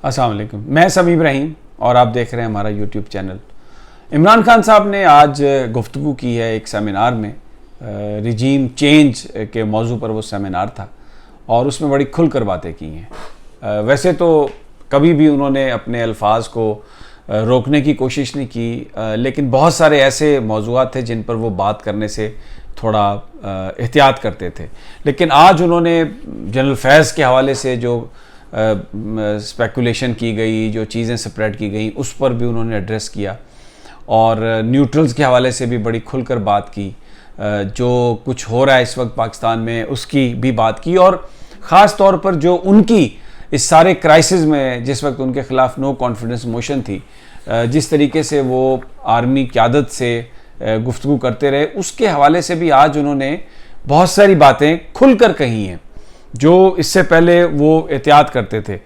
السلام علیکم، میں سمیع ابراہیم اور آپ دیکھ رہے ہیں ہمارا یوٹیوب چینل۔ عمران خان صاحب نے آج گفتگو کی ہے ایک سیمینار میں، رجیم چینج کے موضوع پر وہ سیمینار تھا، اور اس میں بڑی کھل کر باتیں کی ہیں۔ ویسے تو کبھی بھی انہوں نے اپنے الفاظ کو روکنے کی کوشش نہیں کی، لیکن بہت سارے ایسے موضوعات تھے جن پر وہ بات کرنے سے تھوڑا احتیاط کرتے تھے۔ لیکن آج انہوں نے جنرل فیض کے حوالے سے جو اسپیکولیشن کی گئی، جو چیزیں سپریڈ کی گئیں، اس پر بھی انہوں نے ایڈریس کیا، اور نیوٹرلز کے حوالے سے بھی بڑی کھل کر بات کی، جو کچھ ہو رہا ہے اس وقت پاکستان میں اس کی بھی بات کی، اور خاص طور پر جو ان کی اس سارے کرائسس میں جس وقت ان کے خلاف نو کانفیڈنس موشن تھی، جس طریقے سے وہ آرمی قیادت سے گفتگو کرتے رہے، اس کے حوالے سے بھی آج انہوں نے بہت ساری باتیں کھل کر کہی ہیں جو اس سے پہلے وہ احتیاط کرتے تھے۔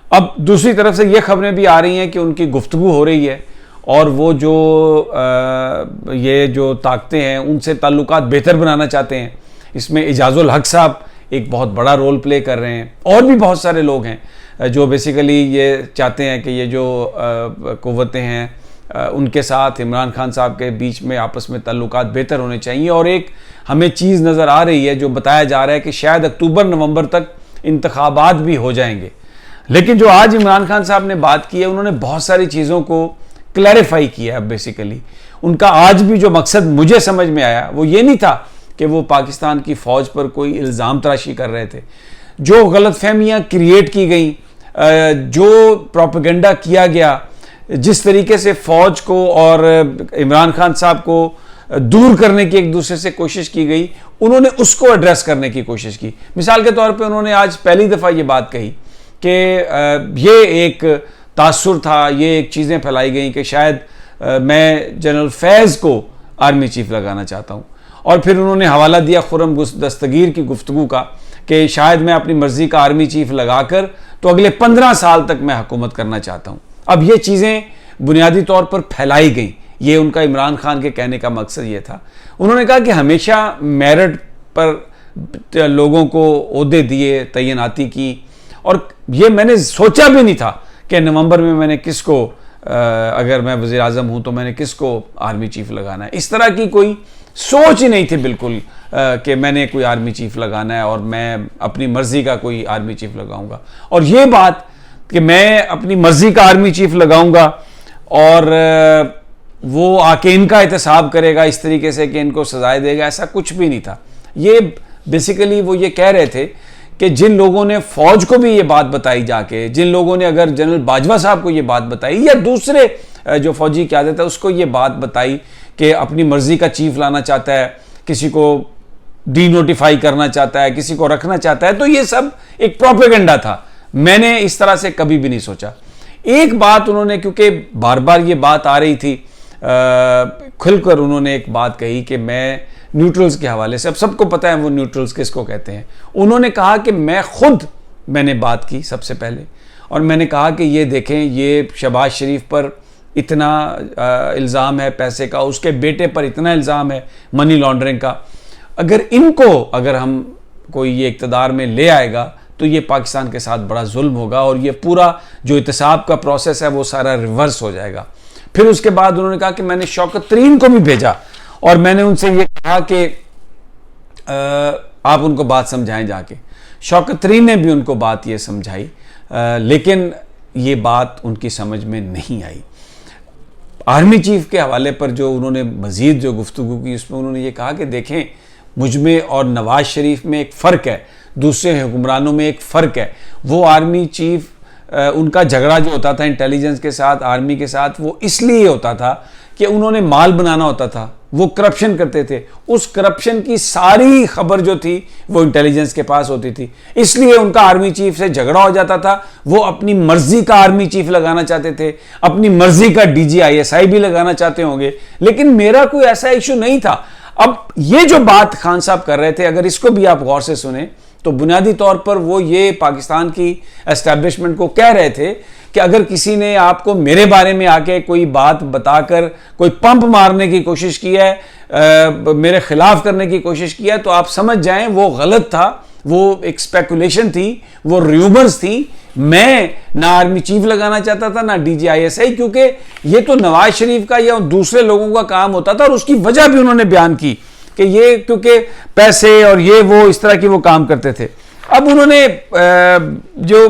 اب دوسری طرف سے یہ خبریں بھی آ رہی ہیں کہ ان کی گفتگو ہو رہی ہے، اور وہ یہ جو طاقتیں ہیں ان سے تعلقات بہتر بنانا چاہتے ہیں۔ اس میں اعجاز الحق صاحب ایک بہت بڑا رول پلے کر رہے ہیں، اور بھی بہت سارے لوگ ہیں جو بیسیکلی یہ چاہتے ہیں کہ یہ جو قوتیں ہیں ان کے ساتھ عمران خان صاحب کے بیچ میں آپس میں تعلقات بہتر ہونے چاہیے۔ اور ایک ہمیں چیز نظر آ رہی ہے جو بتایا جا رہا ہے کہ شاید اکتوبر نومبر تک انتخابات بھی ہو جائیں گے۔ لیکن جو آج عمران خان صاحب نے بات کی ہے، انہوں نے بہت ساری چیزوں کو کلیریفائی کیا ہے۔ بیسیکلی ان کا آج بھی جو مقصد مجھے سمجھ میں آیا وہ یہ نہیں تھا کہ وہ پاکستان کی فوج پر کوئی الزام تراشی کر رہے تھے۔ جو غلط فہمیاں کریٹ کی گئیں، جو پروپیگنڈا کیا گیا، جس طریقے سے فوج کو اور عمران خان صاحب کو دور کرنے کی ایک دوسرے سے کوشش کی گئی، انہوں نے اس کو ایڈریس کرنے کی کوشش کی۔ مثال کے طور پہ انہوں نے آج پہلی دفعہ یہ بات کہی کہ یہ ایک تاثر تھا، یہ ایک چیزیں پھیلائی گئیں کہ شاید میں جنرل فیض کو آرمی چیف لگانا چاہتا ہوں، اور پھر انہوں نے حوالہ دیا خرم دستگیر کی گفتگو کا کہ شاید میں اپنی مرضی کا آرمی چیف لگا کر تو اگلے 15 سال تک میں حکومت کرنا چاہتا ہوں۔ اب یہ چیزیں بنیادی طور پر پھیلائی گئیں، یہ ان کا عمران خان کے کہنے کا مقصد یہ تھا۔ انہوں نے کہا کہ ہمیشہ میرٹ پر لوگوں کو عہدے دیے، تعیناتی کی، اور یہ میں نے سوچا بھی نہیں تھا کہ نومبر میں نے کس کو، اگر میں وزیر اعظم ہوں تو میں نے کس کو آرمی چیف لگانا ہے۔ اس طرح کی کوئی سوچ ہی نہیں تھی بالکل کہ میں نے کوئی آرمی چیف لگانا ہے اور میں اپنی مرضی کا کوئی آرمی چیف لگاؤں گا۔ اور یہ بات کہ میں اپنی مرضی کا آرمی چیف لگاؤں گا اور وہ آ کے ان کا احتساب کرے گا اس طریقے سے کہ ان کو سزائے دے گا، ایسا کچھ بھی نہیں تھا۔ یہ بیسیکلی وہ یہ کہہ رہے تھے کہ جن لوگوں نے فوج کو بھی یہ بات بتائی، جا کے جن لوگوں نے اگر جنرل باجوہ صاحب کو یہ بات بتائی یا دوسرے جو فوجی قیادت ہے اس کو یہ بات بتائی کہ اپنی مرضی کا چیف لانا چاہتا ہے، کسی کو ڈی نوٹیفائی کرنا چاہتا ہے، کسی کو رکھنا چاہتا ہے، تو یہ سب ایک پروپیگنڈا تھا۔ میں نے اس طرح سے کبھی بھی نہیں سوچا۔ ایک بات انہوں نے، کیونکہ بار بار یہ بات آ رہی تھی، کھل کر انہوں نے ایک بات کہی کہ میں نیوٹرلز کے حوالے سے، اب سب کو پتہ ہے وہ نیوٹرلز کس کو کہتے ہیں، انہوں نے کہا کہ میں نے بات کی سب سے پہلے، اور میں نے کہا کہ یہ دیکھیں، یہ شہباز شریف پر اتنا الزام ہے پیسے کا، اس کے بیٹے پر اتنا الزام ہے منی لانڈرنگ کا، اگر ہم کوئی یہ اقتدار میں لے آئے گا تو یہ پاکستان کے ساتھ بڑا ظلم ہوگا، اور یہ پورا جو احتساب کا پروسیس ہے وہ سارا ریورس ہو جائے گا۔ پھر اس کے بعد انہوں نے کہا کہ میں نے شوکت ترین کو بھی بھیجا اور میں نے ان سے یہ کہا کہ آپ ان کو بات سمجھائیں جا کے۔ شوکت ترین نے بھی ان کو بات یہ سمجھائی، لیکن یہ بات ان کی سمجھ میں نہیں آئی۔ آرمی چیف کے حوالے پر جو انہوں نے مزید جو گفتگو کی، اس میں انہوں نے یہ کہا کہ دیکھیں، مجھ میں اور نواز شریف میں ایک فرق ہے، دوسرے حکمرانوں میں ایک فرق ہے۔ وہ آرمی چیف، ان کا جھگڑا جو ہوتا تھا انٹیلیجنس کے ساتھ، آرمی کے ساتھ، وہ اس لیے ہوتا تھا کہ انہوں نے مال بنانا ہوتا تھا، وہ کرپشن کرتے تھے، اس کرپشن کی ساری خبر جو تھی وہ انٹیلیجنس کے پاس ہوتی تھی، اس لیے ان کا آرمی چیف سے جھگڑا ہو جاتا تھا۔ وہ اپنی مرضی کا آرمی چیف لگانا چاہتے تھے، اپنی مرضی کا D G I S I بھی لگانا چاہتے ہوں گے، لیکن میرا کوئی ایسا ایشو نہیں تھا۔ اب یہ جو بات خان صاحب کر رہے تھے، اگر اس کو بھی آپ غور سے سنیں تو بنیادی طور پر وہ یہ پاکستان کی اسٹیبلشمنٹ کو کہہ رہے تھے کہ اگر کسی نے آپ کو میرے بارے میں آ کے کوئی بات بتا کر کوئی پمپ مارنے کی کوشش کی ہے، میرے خلاف کرنے کی کوشش کی ہے، تو آپ سمجھ جائیں وہ غلط تھا، وہ ایک اسپیکولیشن تھی, وہ ریومرز تھی. میں نہ آرمی چیف لگانا چاہتا تھا, نہ D G I S I, کیونکہ یہ تو نواز شریف کا یا دوسرے لوگوں کا کام ہوتا تھا, اور اس کی وجہ بھی انہوں نے بیان کی کہ یہ کیونکہ پیسے اور یہ وہ اس طرح کی وہ کام کرتے تھے. اب انہوں نے جو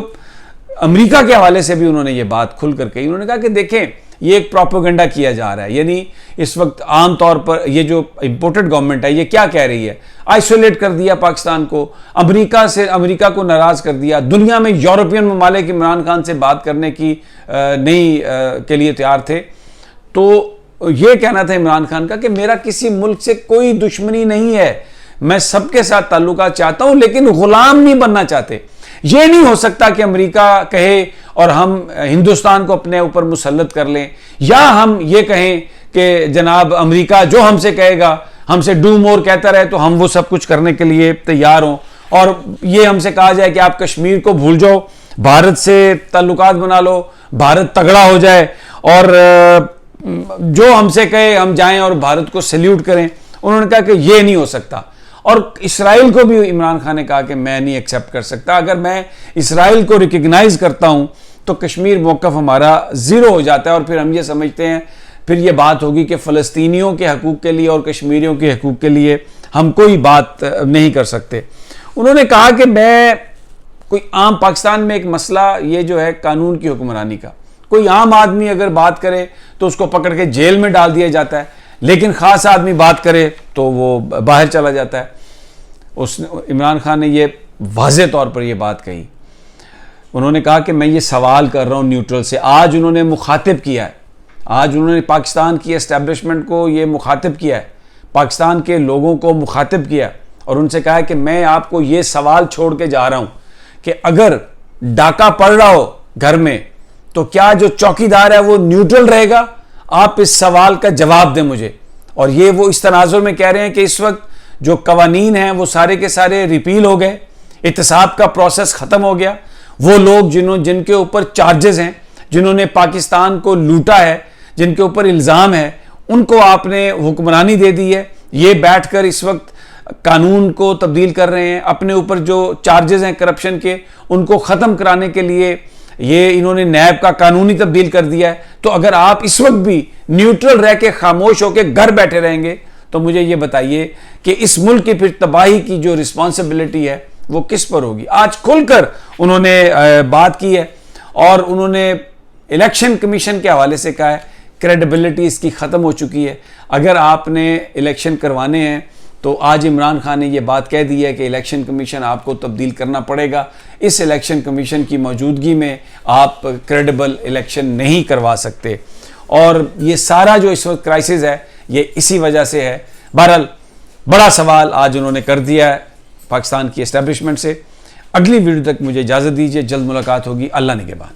امریکہ کے حوالے سے بھی انہوں نے یہ بات کھل کر کہی. انہوں نے کہا کہ دیکھیں یہ ایک پروپیگنڈا کیا جا رہا ہے, یعنی اس وقت عام طور پر یہ جو امپورٹڈ گورنمنٹ ہے یہ کیا کہہ رہی ہے, آئسولیٹ کر دیا پاکستان کو, امریکہ کو ناراض کر دیا, دنیا میں یورپین ممالک عمران خان سے بات کرنے کی کے لیے تیار تھے. تو یہ کہنا تھا عمران خان کا کہ میرا کسی ملک سے کوئی دشمنی نہیں ہے, میں سب کے ساتھ تعلقات چاہتا ہوں, لیکن غلام نہیں بننا چاہتے. یہ نہیں ہو سکتا کہ امریکہ کہے اور ہم ہندوستان کو اپنے اوپر مسلط کر لیں, یا ہم یہ کہیں کہ جناب امریکہ جو ہم سے کہے گا, ہم سے ڈو مور کہتا رہے تو ہم وہ سب کچھ کرنے کے لیے تیار ہوں, اور یہ ہم سے کہا جائے کہ آپ کشمیر کو بھول جاؤ, بھارت سے تعلقات بنا لو, بھارت تگڑا ہو جائے, اور جو ہم سے کہے ہم جائیں اور بھارت کو سیلیوٹ کریں. انہوں نے کہا کہ یہ نہیں ہو سکتا. اور اسرائیل کو بھی عمران خان نے کہا کہ میں نہیں ایکسیپٹ کر سکتا, اگر میں اسرائیل کو ریکگنائز کرتا ہوں تو کشمیر موقف ہمارا زیرو ہو جاتا ہے, اور پھر ہم یہ سمجھتے ہیں پھر یہ بات ہوگی کہ فلسطینیوں کے حقوق کے لیے اور کشمیریوں کے حقوق کے لیے ہم کوئی بات نہیں کر سکتے. انہوں نے کہا کہ میں کوئی عام پاکستان میں ایک مسئلہ یہ جو ہے قانون کی حکمرانی کا, کوئی عام آدمی اگر بات کرے تو اس کو پکڑ کے جیل میں ڈال دیا جاتا ہے, لیکن خاص آدمی بات کرے تو وہ باہر چلا جاتا ہے. عمران خان نے یہ واضح طور پر یہ بات کہی. انہوں نے کہا کہ میں یہ سوال کر رہا ہوں نیوٹرل سے. آج انہوں نے مخاطب کیا ہے, آج انہوں نے پاکستان کی اسٹیبلشمنٹ کو یہ مخاطب کیا ہے, پاکستان کے لوگوں کو مخاطب کیا, اور ان سے کہا ہے کہ میں آپ کو یہ سوال چھوڑ کے جا رہا ہوں کہ اگر ڈاکہ پڑ رہا ہو گھر میں تو کیا جو چوکیدار ہے وہ نیوٹرل رہے گا؟ آپ اس سوال کا جواب دیں مجھے. اور یہ وہ اس تناظر میں کہہ رہے ہیں کہ اس وقت جو قوانین ہیں وہ سارے کے سارے ریپیل ہو گئے, احتساب کا پروسیس ختم ہو گیا. وہ لوگ جن کے اوپر چارجز ہیں, جنہوں نے پاکستان کو لوٹا ہے, جن کے اوپر الزام ہے, ان کو آپ نے حکمرانی دے دی ہے. یہ بیٹھ کر اس وقت قانون کو تبدیل کر رہے ہیں, اپنے اوپر جو چارجز ہیں کرپشن کے ان کو ختم کرانے کے لیے یہ انہوں نے نیب کا قانونی تبدیل کر دیا ہے. تو اگر آپ اس وقت بھی نیوٹرل رہ کے خاموش ہو کے گھر بیٹھے رہیں گے تو مجھے یہ بتائیے کہ اس ملک کی پھر تباہی کی جو رسپانسبلٹی ہے وہ کس پر ہوگی؟ آج کھل کر انہوں نے بات کی ہے, اور انہوں نے الیکشن کمیشن کے حوالے سے کہا ہے کریڈیبلٹی اس کی ختم ہو چکی ہے. اگر آپ نے الیکشن کروانے ہیں تو آج عمران خان نے یہ بات کہہ دی ہے کہ الیکشن کمیشن آپ کو تبدیل کرنا پڑے گا. اس الیکشن کمیشن کی موجودگی میں آپ کریڈیبل الیکشن نہیں کروا سکتے, اور یہ سارا جو اس وقت کرائسس ہے یہ اسی وجہ سے ہے. بہرحال بڑا سوال آج انہوں نے کر دیا ہے پاکستان کی اسٹیبلشمنٹ سے. اگلی ویڈیو تک مجھے اجازت دیجیے, جلد ملاقات ہوگی. اللہ نگہبان.